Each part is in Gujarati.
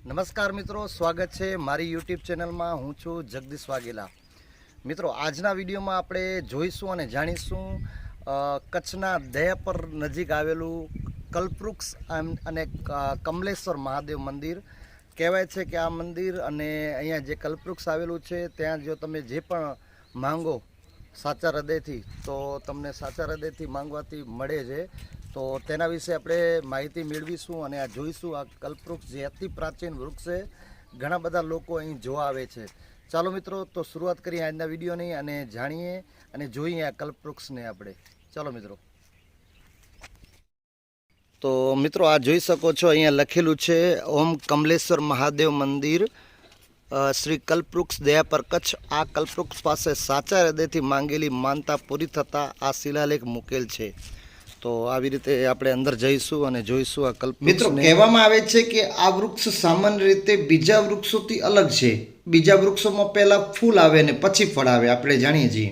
નમસ્કાર મિત્રો, સ્વાગત છે મારી યુટ્યુબ ચેનલમાં. હું છું જગદીશ વાઘેલા. મિત્રો, આજના વિડીયોમાં આપણે જોઈશું અને જાણીશું કચ્છના દયાપર નજીક આવેલું કલ્પવૃક્ષ અને કમલેશ્વર મહાદેવ મંદિર. કહેવાય છે કે આ મંદિર અને અહીંયા જે કલ્પવૃક્ષ આવેલું છે ત્યાં જો તમે જે પણ માંગો સાચા હૃદયથી તો તમને સાચા હૃદયથી માંગવાથી મળે છે. તો તેના વિશે આપણે માહિતી મેળવીશું અને આ જોઈશું. આ કલ્પવૃક્ષ જે અતિ પ્રાચીન વૃક્ષ છે, ઘણા બધા લોકો અહીં જોવા આવે છે. ચાલો મિત્રો, તો શરૂઆત કરીએ આજના વિડીયોની અને જાણીએ અને જોઈએ આ કલ્પવૃક્ષને આપણે. ચાલો મિત્રો. તો મિત્રો, આ જોઈ શકો છો, અહીંયા લખેલું છે ઓમ કમલેશ્વર મહાદેવ મંદિર, શ્રી કલ્પવૃક્ષ દયાપર કચ્છ. આ કલ્પવૃક્ષ પાસે સાચા હૃદયથી માંગેલી માનતા પૂરી થતાં આ શિલાલેખ મૂકેલ છે. તો આવી રીતે આપણે અંદર જઈશું અને જોઈશું આ કલ્પ. મિત્રો, કહેવામાં આવે છે કે આ વૃક્ષ સામાન્ય રીતે બીજા વૃક્ષોથી અલગ છે. બીજા વૃક્ષોમાં પહેલાં ફૂલ આવે ને પછી ફળ આવે, આપણે જાણીએ છીએ.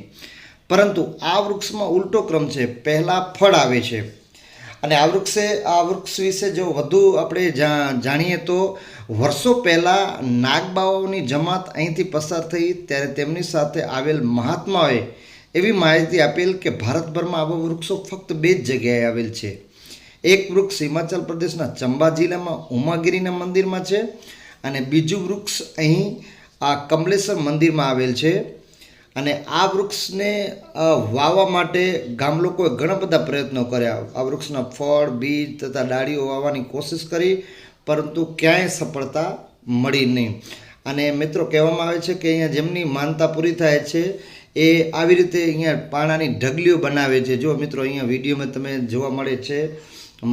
પરંતુ આ વૃક્ષમાં ઉલટો ક્રમ છે, પહેલાં ફળ આવે છે. અને આ વૃક્ષ વિશે જો વધુ આપણે જાણીએ તો વર્ષો પહેલાં નાગબાવાઓની જમાત અહીંથી પસાર થઈ ત્યારે તેમની સાથે આવેલ મહાત્માઓએ એવી માહિતી આપેલ કે ભારતભરમાં આવા વૃક્ષો ફક્ત 2 જ જગ્યાએ આવેલ છે. એક વૃક્ષ હિમાચલ પ્રદેશના ચંબા જિલ્લામાં ઉમાગીરીના મંદિરમાં છે અને બીજું વૃક્ષ અહીં આ કમલેશ્વર મંદિરમાં આવેલ છે. અને આ વૃક્ષને વાવવા માટે ગામ લોકોએ ઘણા બધા પ્રયત્નો કર્યા. આ વૃક્ષના ફળ, બીજ તથા ડાળીઓ વાવવાની કોશિશ કરી, પરંતુ ક્યાંય સફળતા મળી નહીં. અને મિત્રો, કહેવામાં આવે છે કે અહીંયા જેમની માનતા પૂરી થાય છે એ આવી રીતે અહીંયા પાણાની ઢગલીઓ બનાવે છે. જો મિત્રો, અહીંયા વિડીયોમાં તમે જોવા મળે છે,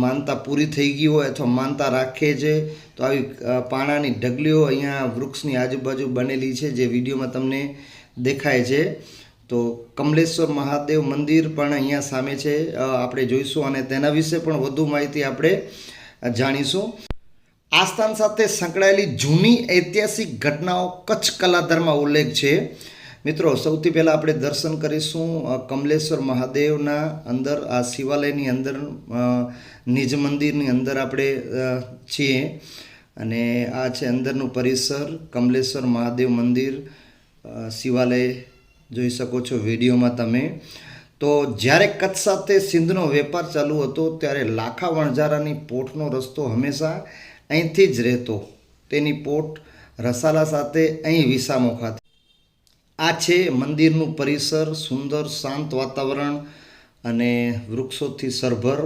માનતા પૂરી થઈ ગઈ હોય અથવા માનતા રાખે છે તો આવી પાણાની ઢગલીઓ અહીંયા વૃક્ષની આજુબાજુ બનેલી છે, જે વિડીયોમાં તમને દેખાય છે. તો કમલેશ્વર મહાદેવ મંદિર પણ અહીંયા સામે છે, આપણે જોઈશું અને તેના વિશે પણ વધુ માહિતી આપણે જાણીશું. આ સ્થાન સાથે સંકળાયેલી જૂની ઐતિહાસિક ઘટનાઓ કચ્છ કલાધરમાં ઉલ્લેખ છે. મિત્રો, સૌથી પહેલાં આપણે દર્શન કરીશું કમલેશ્વર મહાદેવના અંદર. આ શિવાલયની અંદર, નિજ મંદિરની અંદર આપણે છીએ અને આ છે અંદરનું પરિસર. કમલેશ્વર મહાદેવ મંદિર, શિવાલય જોઈ શકો છો વિડીયોમાં તમે. તો જ્યારે કચ્છ સાથે સિંધનો વેપાર ચાલુ હતો ત્યારે લાખા વણઝારાની પોટનો રસ્તો હંમેશા અહીંથી જ રહેતો. તેની પોટ રસાલા સાથે અહીં વિસામો ખાતે. આ છે મંદિરનું પરિસર, સુંદર શાંત વાતાવરણ અને વૃક્ષોથી સરભર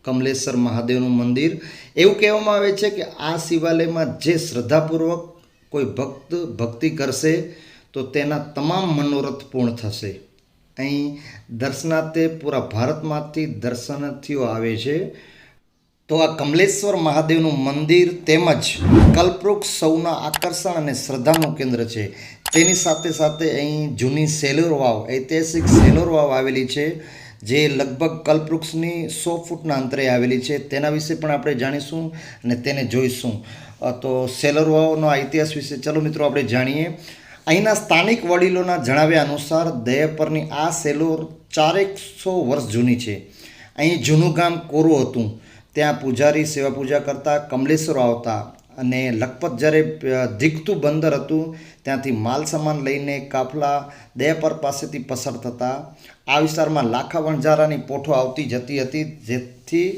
કમલેશ્વર મહાદેવનું મંદિર. એવું કહેવામાં આવે છે કે આ શિવાલયમાં જે શ્રદ્ધાપૂર્વક કોઈ ભક્ત ભક્તિ કરશે તો તેના તમામ મનોરથ પૂર્ણ થશે. અહીં દર્શનાર્થે પૂરા ભારતમાંથી દર્શનાર્થીઓ આવે છે. તો આ કમલેશ્વર મહાદેવનું મંદિર તેમજ કલ્પવૃક્ષ સૌના આકર્ષણ અને શ્રદ્ધાનું કેન્દ્ર છે. તેની સાથે સાથે અહીં જૂની સેલોર વાવ, ઐતિહાસિક સેલોર વાવ આવેલી છે, જે લગભગ કલ્પવૃક્ષની 100 ફૂટના અંતરે આવેલી છે. તેના વિશે પણ આપણે જાણીશું અને તેને જોઈશું. તો સેલોર વાવનો ઇતિહાસ વિશે ચલો મિત્રો આપણે જાણીએ. અહીંના સ્થાનિક વડીલોના જણાવ્યા અનુસાર દયાપરની આ સેલોર 400 વર્ષ જૂની છે. અહીં જૂનું ગામ કોરું હતું. ત્યાં પૂજારી સેવા પૂજા કરતા કમલેશ્વર આવતા અને લખપત જ્યારે ધીકતું બંદર હતું ત્યાંથી માલ સામાન લઈને કાફલા દયાપર પાસેથી પસાર થતા. આ વિસ્તારમાં લાખા વણઝારાની પોઠો આવતી જતી હતી, જેથી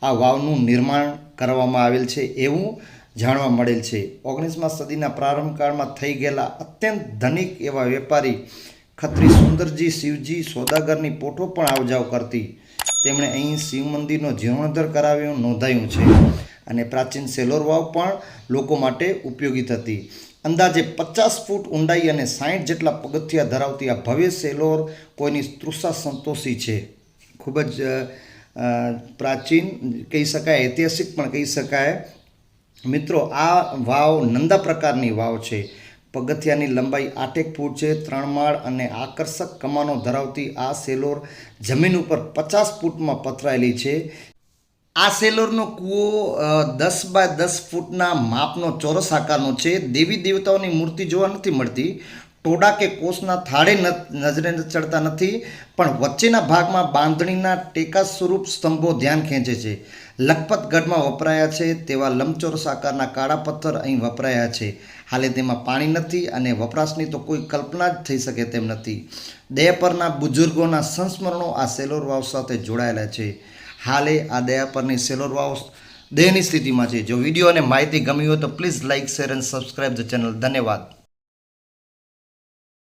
આ વાવનું નિર્માણ કરવામાં આવેલ છે એવું જાણવા મળેલ છે. 19મી સદીના પ્રારંભકાળમાં થઈ ગયેલા અત્યંત ધનિક એવા વેપારી ખત્રી સુંદરજી શિવજી સોદાગરની પોઠો પણ આવજાવ કરતી. તેમણે અહીં શિવ મંદિરનો જીર્ણોદ્ધાર કરાવ્યો નોંધાયું છે અને પ્રાચીન સેલોર વાવ પણ લોકો માટે ઉપયોગી થતી. અંદાજે 50 ફૂટ ઊંડાઈ અને 60 જેટલા પગથિયા ધરાવતી આ ભવ્ય સેલોર કોઈની તૃષા સંતોષી છે. ખૂબ જ પ્રાચીન કહી શકાય, ઐતિહાસિક પણ કહી શકાય. મિત્રો, આ વાવ નંદા પ્રકારની વાવ છે. પગથિયાની લંબાઈ 8 ફૂટ છે. 3 માળ અને આકર્ષક કમાનો ધરાવતી આ સેલોર જમીન ઉપર 50 ફૂટમાં પથરાયેલી છે. આ સેલોરનો કૂવો 10 બાય 10 ફૂટના માપનો ચોરસ આકારનો છે. દેવી દેવતાઓની મૂર્તિ જોવા નથી મળતી, ટોડા કે કોષના થાળે નજરે ચડતા નથી, પણ વચ્ચેના ભાગમાં બાંધણીના ટેકા સ્વરૂપ સ્તંભો ધ્યાન ખેંચે છે. લખપત ગઢમાં વપરાયા છે તેવા લંબચોરસ આકારના કાળા પથ્થર અહીં વપરાયા છે. હાલે તેમાં પાણી નથી અને વપરાશની તો કોઈ કલ્પના જ થઈ શકે તેમ નથી. દયાપરના બુઝુર્ગોના સંસ્મરણો આ સેલોર વાવ સાથે જોડાયેલા છે. હાલે આ દયાપરની સેલોર વાવ દેહની સ્થિતિમાં છે. જો વિડીયો અને માહિતી ગમી હોય તો પ્લીઝ લાઇક, શેર અને સબસ્ક્રાઇબ ધ ચેનલ. ધન્યવાદ.